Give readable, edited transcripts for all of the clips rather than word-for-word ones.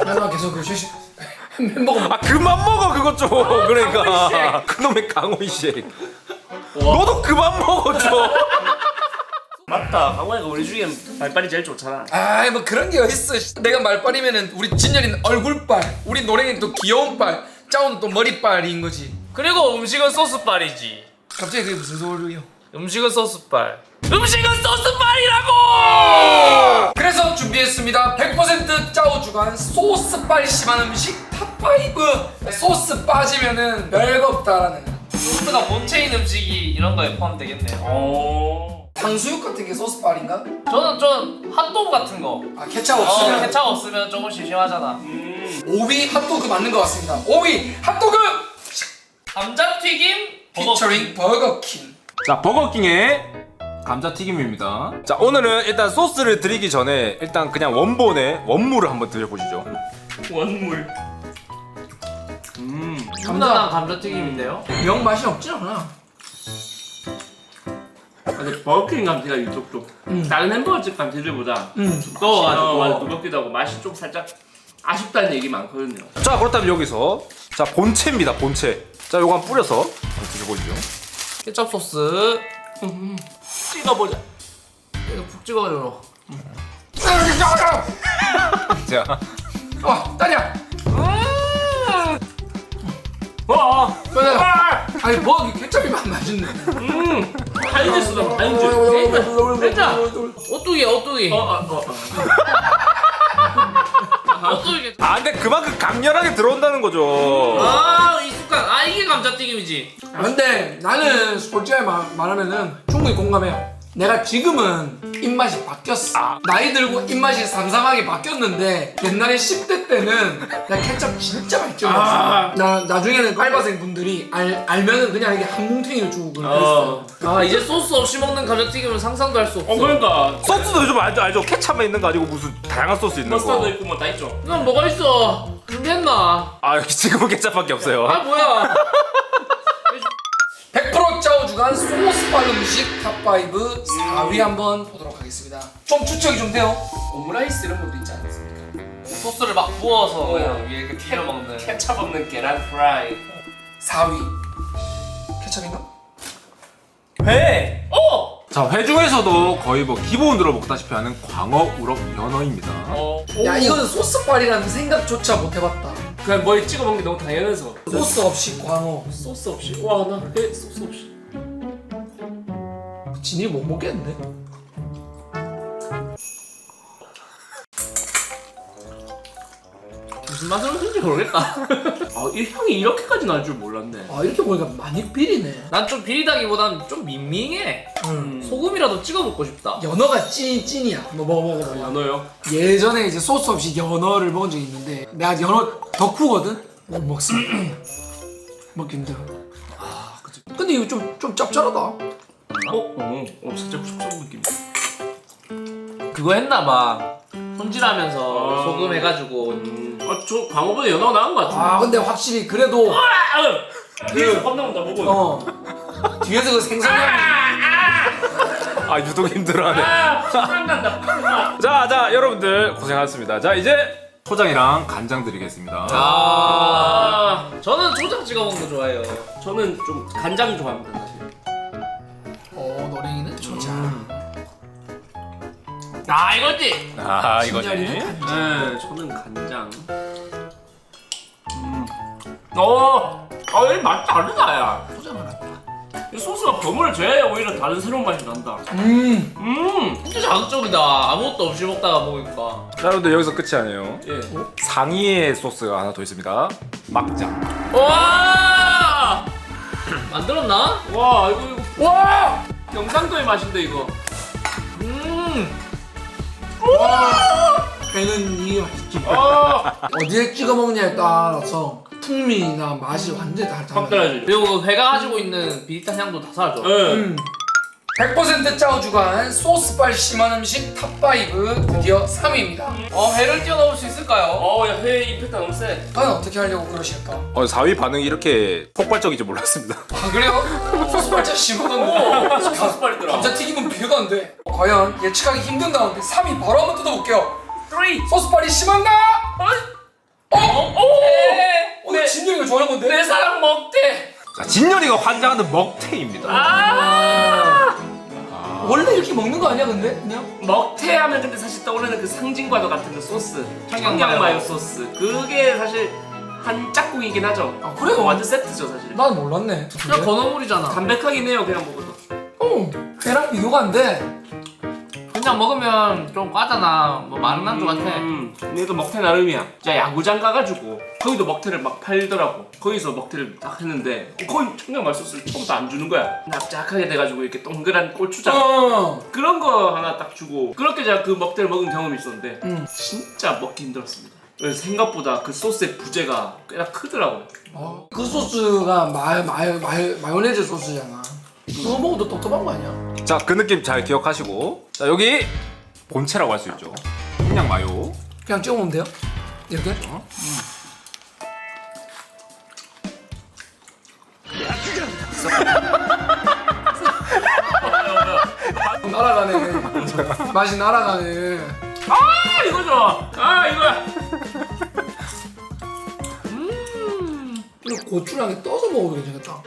나 계속 그 쉐시 햄버거 아 그만 먹어 그것 좀. 그러니까 그놈의 강호이식. 너도 그만 먹어 좀. 맞다. 강호이가 우리 중에 말빨이 제일 좋잖아. 아이 뭐 그런 게 어딨어. 내가 말빨이면은 우리 진열이는 얼굴빨, 우리 노랭이는 또 귀여운 빨, 짜오는 또 머리빨인 거지. 그리고 음식은 소스빨이지. 갑자기 그게 무슨 소리요? 음식은 소스빨. 음식은 소스빨이라고! 그래서 준비했습니다. 100% 짜오 주간 소스빨 심한 음식 탑5. 소스 빠지면은 별거 없다라는. 소스가 본체인 음식이 이런 거에 포함되겠네요. 탕수육 같은 게 소스빨인가? 저는 핫도그 같은 거. 아 케찹 없으면 케찹 없으면 조금 심심하잖아. 5위 핫도그 맞는 것 같습니다. 5위 핫도그 감자튀김 피처링 버거킹. 자 버거킹의 감자튀김입니다. 자 오늘은 일단 소스를 드리기 전에 일단 그냥 원본의 원물을 한번 드셔보시죠. 원물. 간단한 감자튀김인데요. 영 맛이 없진 않아. 근데 버거킹 감튀가 이쪽 좀 다른 햄버거집 감튀들보다 두꺼워가지고 어. 두껍기도 하고 맛이 좀 살짝 아쉽다는 얘기 많거든요. 자 그렇다면 여기서 자 본체입니다 본체. 자 요거 한번 뿌려서 한번 드셔보시죠. 케첩 소스. 찍어보자. 이거 푹 찍어줘. 자 딸이야. 아! 아니 버거 케첩이 맛있네. 하이네스다 하이네스. 됐다. 오뚜기. 오뚜기. 아 근데 그만큼 강렬하게 들어온다는 거죠. 이 습관. 이게 감자튀김이지. 근데 나는 솔직히 말하면은 충분히 공감해요. 내가 지금은 입맛이 바뀌었어. 나이 들고 입맛이 삼삼하게 바뀌었는데 옛날에 10대 때는 나 케첩 진짜 많이 찍어 먹었어. 나 나중에는 알바생 분들이 알면은 그냥 이게 한 뭉탱이를 주고 그랬어. 이제 소스 없이 먹는 감자튀김은 상상도 할 수 없어. 그러니까 소스도 요즘 알죠? 케찹만 있는 거 아니고 무슨 다양한 소스 있는 머스타드 거. 있고 뭐 다 있죠. 이건 뭐가 있어? 준비했나? 아 여기 지금은 케찹밖에 없어요. 뭐야? 100% 짜오 주간 소스빨 음식 탑5 4위 한번 보도록 하겠습니다. 좀 추측이 좀 돼요. 오므라이스 이런 것도 있지 않습니까? 소스를 막 부어서 그냥 위에 이렇게 비벼 먹는. 케찹 없는 계란 프라이. 4위 케첩인가? 회. 자 회 중에서도 거의 뭐 기본으로 먹다시피 하는 광어, 우럭, 연어입니다. 야 이거는 소스빨이라는 생각조차 못 해봤다. 그냥 머리 찍어 먹는 게 너무 당연해서. 소스 없이 광어. 소스 없이. 와, 나 회 소스 없이. 진이 못 먹겠는데? 무슨 맛으로 했는지 모르겠다. 이 향이 이렇게까지 날 줄 몰랐네. 아 이렇게 보니까 많이 비리네. 난 좀 비리다기보단 좀 밍밍해. 소금이라도 찍어 먹고 싶다. 연어가 찐이야. 너 먹어봐. 연어요? 예전에 이제 소스 없이 연어를 먹은 적이 있는데 내가 연어 덕후거든? 못 먹습니다. 먹기 힘들어. 그치. 근데 이거 좀 짭짤하다. 살짝 숙성 느낌. 그거 했나봐. 손질하면서 소금 해가지고. 저 광어보다 연어가 나은 것 같은데. 근데 확실히 그래도 뒤에서 컵나온다 먹어. 뒤에서 그 생선향이 아 유독 힘들어하네. 땀 난다. 자 여러분들 고생하셨습니다. 자 이제 초장이랑 간장 드리겠습니다. 저는 초장 찍어 먹는 거 좋아해요. 저는 좀 간장 좋아합니다 사실. 노랭이는 초장. 이거지. 이거지. 진열이는 간장. 네, 저는 간장. 이 맛 다르다 야. 초장 하나. 이 소스가 버무를 줘야 오히려 다른 새로운 맛이 난다. 진짜 자극적이다. 아무것도 없이 먹다가 먹으니까. 자 여러분들 여기서 끝이 아니에요. 예. 상위의 소스가 하나 더 있습니다. 막장. 와! 만들었나? 와 이거 와! 경상도의 맛인데 이거. 회는 이게 맛있지. 어디에 찍어 먹냐에 따라서 풍미나 맛이 완전히 확 다르잖아. 달라지죠. 그리고 그 회가 가지고 있는 비릿한 향도 다 사라져. 예. 100% 짜오 주간 소스빨 심한 음식 탑5 드디어 3위입니다. 회를 뛰어넘을 수 있을까요? 야회 임팩트 너무 세. 과연 어떻게 하려고 그러실까? 4위 반응이 이렇게 폭발적인지 몰랐습니다. 아 그래요? 소스빨 진짜 심하던데. 소스빨이더라. 감자튀김은 비교던데. 과연 예측하기 힘든 가운데 3위 바로 한번 뜯어볼게요. 3. 소스빨이 심한가? 자, 진열이가 환장하는 먹태입니다. 원래 이렇게 먹는 거 아니야 근데? 그냥? 먹태하면 근데 사실 떠오르는 그 상징과도 같은 그 소스, 청양마요 소스. 그게 사실 한 짝꿍이긴 하죠. 아, 그래요? 완전 세트죠 사실. 난 몰랐네. 그냥 건어물이잖아. 담백하긴 해요 그냥 먹어도. 회랑 비교가 안 돼. 그냥 먹으면 좀 과잖아. 뭐 마른 만두 같아. 얘도 먹태 나름이야. 진짜 야구장 가가지고 거기도 먹태를 막 팔더라고. 거기서 먹태를 딱 했는데 거기 청양마요 소스를 처음부터 안 주는 거야. 납작하게 돼가지고 이렇게 동그란 고추장 그런 거 하나 딱 주고 그렇게 제가 그 먹태를 먹은 경험이 있었는데 진짜 먹기 힘들었습니다. 생각보다 그 소스의 부재가 꽤나 크더라고요. 그 소스가 마요네즈 소스잖아. 그거 먹어도 똑똑한 거 아니야? 자, 그 느낌 잘 기억하시고. 자, 여기 본체라고 할 수 있죠. 청양 마요. 그냥 찍어 먹으면 돼요? 이렇게? 날아가네. 맛이 날아가네. 아 이거죠. 아 이거야. 이거 고추랑 떠서 먹어도 괜찮겠다.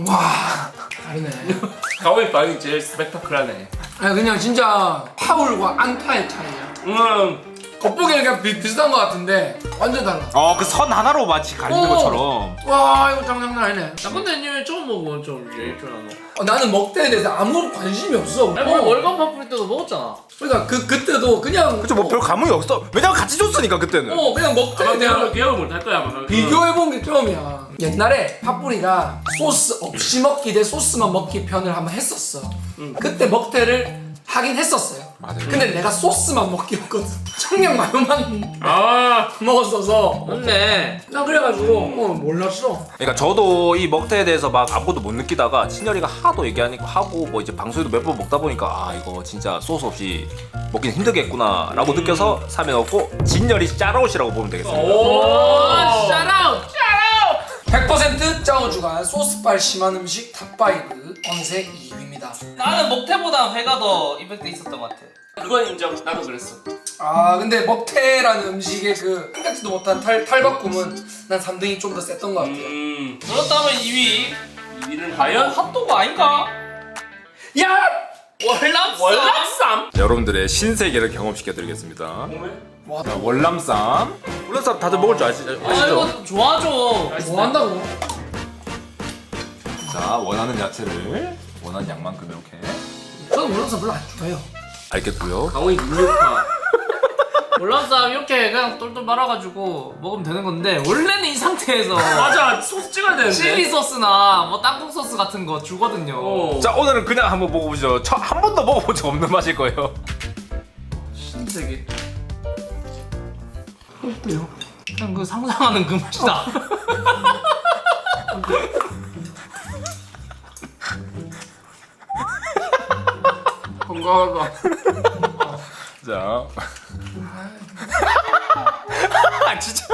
와, 다르네. 가오의 반응이 제일 스펙타클하네. 아니 그냥 진짜 파울과 안타의 차이야. 겉보기에는 그냥 비슷한 거 같은데 완전 달라. 그 선 하나로 마치 가리는 오. 것처럼. 와 이거 장난 아니네. 야, 근데 니 처음 먹으면 좀 예쁘잖아. 나는 먹태에 대해서 아무 관심이 없어. 아니 뭐 월간 파프리 때도 먹었잖아. 그러니까 그때도 그냥 그쵸, 뭐 별 감흥이 없어. 왜냐면 같이 줬으니까 그때는. 그냥 먹태에 대한 기억을 못할 거야 아마. 비교해본 게 처음이야. 옛날에 팥뿌리가 소스 없이 먹기 대 소스만 먹기 편을 한번 했었어. 그때 먹태를 하긴 했었어요. 맞아요. 근데 내가 소스만 먹기였거든. 청양마요만 아 먹었어서. 근데 나 그래가지고 몰랐어. 그러니까 저도 이 먹태에 대해서 막 아무것도 못 느끼다가 친열이가 하도 얘기하니까 하고 뭐 이제 방송에도 몇 번 먹다 보니까 아 이거 진짜 소스 없이 먹긴 힘들겠구나 라고 느껴서 사면 없고 진열이 짜라웃이라고 보면 되겠습니다. 오 샤라웃 100% 짜오주간 소스빨 심한 음식 탑5 언세 2위입니다. 나는 먹태보다 회가 더 임팩트 있었던 것 같아. 그건 인정. 나도 그랬어. 아 근데 먹태라는 음식의 그 생각지도 못한 탈바꿈은 난 3등이 좀 더 셌던 것 같아요. 그렇다면 2위 이는 과연 핫도그 아닌가? 야! 월남쌈. 월남쌈? 여러분들의 신세계를 경험시켜드리겠습니다. 자, 월남쌈. 월남쌈 다들 먹을 줄 아시죠? 아 이거 좋아하죠. 뭐 한다고? 자, 원하는 야채를 원하는 양만큼 이렇게 저는 월남쌈 별로 안 좋아해요. 알겠고요. 강원이 눅눅하. 월남쌈 이렇게 그냥 똘똘 말아가지고 먹으면 되는 건데 원래는 이 상태에서 맞아 소스 찍어야 되는데. 칠리 소스나 뭐 땅콩 소스 같은 거 주거든요. 자, 오늘은 그냥 한번 먹어보시죠. 한 번도 먹어본 적 없는 맛일 거예요. 신세계. 어때요? 그냥 그 상상하는 그 맛이다. 건강하다. 자. 아, 진짜.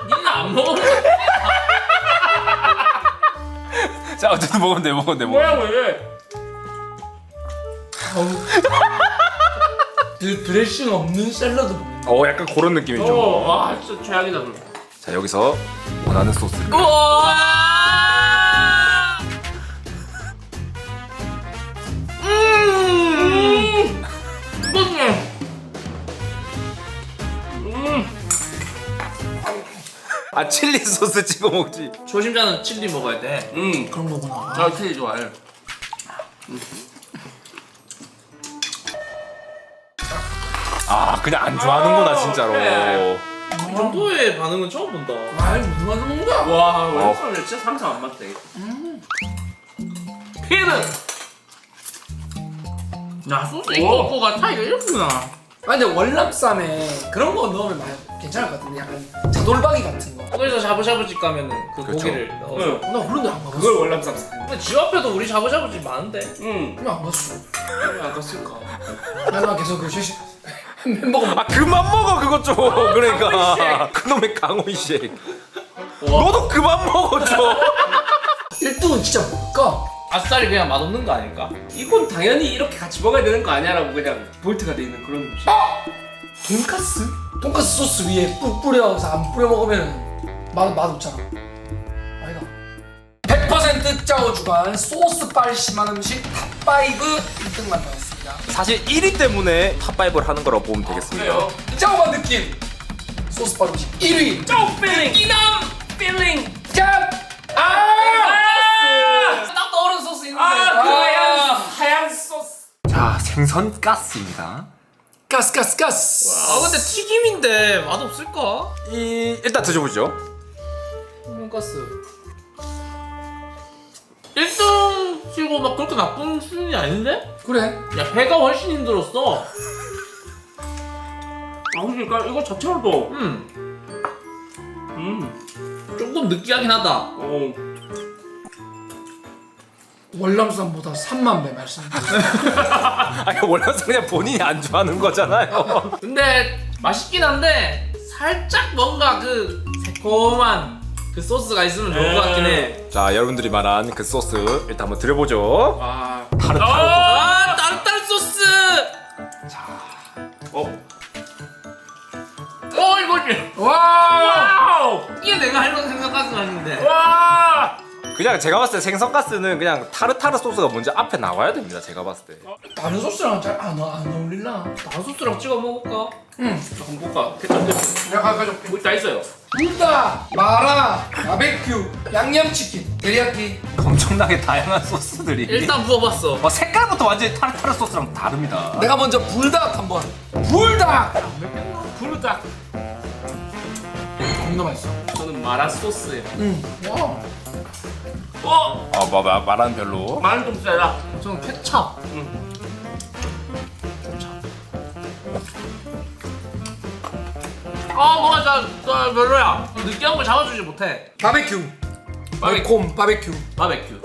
니는 안 먹어. 자, 어쨌든 먹으면 돼, 먹으면 돼. 뭐야 왜? 드레싱 없는 샐러드 먹는 약간 그런 느낌이죠. 와 진짜 최악이다 그럼. 자, 여기서 원하는 소스. 우와. 아, 칠리 소스 찍어 먹지. 초심자는 칠리 먹어야 돼. 그런 거구나. 나 칠리 좋아해. 아, 그냥 안 좋아하는구나, 진짜로. 그래. 이 정도의 반응은 처음 본다. 말 무슨 맛을 먹는 거야? 와 월남쌈이 진짜 상상 안 맞다 이거. 피는. 야 소스 이거가 차이가 이렇구나. 아 근데 월남쌈에 그런 거 넣으면 괜찮을 것 같은데 약간 차돌박이 같은 거. 그래서 샤브샤브집 가면은 그 그쵸. 고기를 넣어서. 응. 나 그런 데안 가봤어. 그걸 월남쌈. 근데 집 앞에도 우리 샤브샤브집 많은데. 응. 그냥 안 갔어. 안 갔을까? 나 계속 그 쉐시 햄버거 아, 그만 먹어, 그것 좀. 그러니까. 그놈의 강호이씨. 너도 그만 먹어, 좀. 1등은 진짜 뭘까? 아싸리 그냥 맛없는 거 아닐까? 이건 당연히 이렇게 같이 먹어야 되는 거 아니야라고 그냥 볼트가 돼 있는 그런 음식. 돈까스? 돈까스 소스 위에 뿌려서 안 뿌려 먹으면 맛없잖아. 100% 짜오 주간 소스 빨 심한 음식 탑5 1등 만나봤습니다. 사실 1위 때문에 탑5를 하는 거라고 보면 되겠습니다. 그래요? 짜오가 느낀 소스 빨 음식 1위 쪽 필링 끼남 필링 짠! 딱 떠오른 소스 있는데. 그 하얀 소스. 자, 생선 가스입니다. 가스. 아 근데 튀김인데 맛없을까? 일단 드셔보죠. 돈가스 1등 치고 막 그렇게 나쁜 수준이 아닌데? 그래. 야 배가 훨씬 힘들었어. 그러니까 이거 자체로도 조금 느끼하긴 하다. 월남쌈보다 3만 배 말씀드립니다. 아니 원래서 그냥 본인이 안 좋아하는 거잖아요. 근데 맛있긴 한데 살짝 뭔가 그 새콤한 그 소스가 있으면 좋을 것 같긴 해. 자, 여러분들이 말한 그 소스 일단 한번 드려보죠. 타르타르. 아 타르타르 소스. 이거지. 와! 이게 내가 알던 생선가스 맛인데. 그냥 제가 봤을 때 생선가스는 그냥 타르타르 소스가 먼저 앞에 나와야 됩니다. 제가 봤을 때. 다른 소스랑 잘 안 어울릴라. 다른 소스랑 찍어 먹을까? 한번 볼까? 케첩 내가 가져올게. 뭐다 있어요. 불닭, 마라, 바베큐, 양념치킨, 데리야끼. 엄청나게 다양한 소스들이. 일단 부어봤어. 색깔부터 완전히 타르타르 소스랑 다릅니다. 내가 먼저 불닭 한번. 불닭! 불닭. 겁나 맛있어. 저는 마라 소스예요. 와. 말하는 별로. 마늘 좀 세다. 저는 케찹. 뭐가 별로야. 느끼한 걸 잡아주지 못해. 바베큐. 바베콤 바베큐. 바베큐.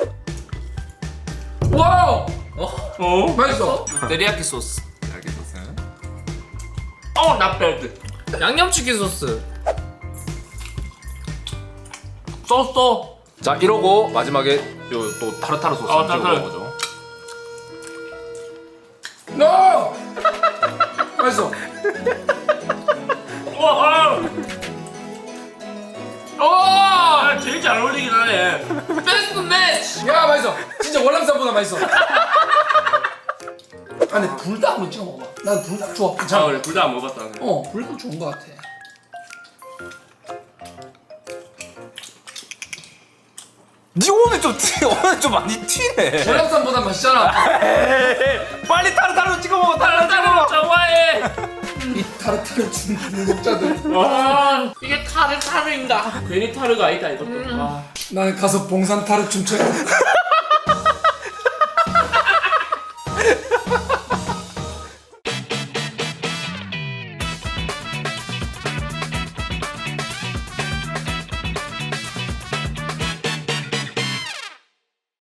와! 맛있어. 맛있어. 데리야끼 소스. 이렇게 소스. not bad. 양념치킨 소스. 자, 이러고 마지막에 요 또 타르타르 소스 찍어 타르타르. 먹어보죠. 너! 맛있어. 제일 잘 어울리긴 하네. 베스트 매치. 야 맛있어. 진짜 월남쌈보다 맛있어. 아니 불닭 한번 찍어 먹어봐. 난 불닭 좋아. 자, 그래 불닭 안 먹어봤다. 불닭 좋은 거 같아. 니 오늘 좀 많이 튀네. 월남쌈보다 맛있잖아. 빨리 타르타르 찍어 먹어. 타르타르 좋아해. 이 타르타르 중독자들. 이게 타르타르인가? 괜히 타르가 아니다 이것도. 나는 가서 봉산 타르 춤춰야 돼.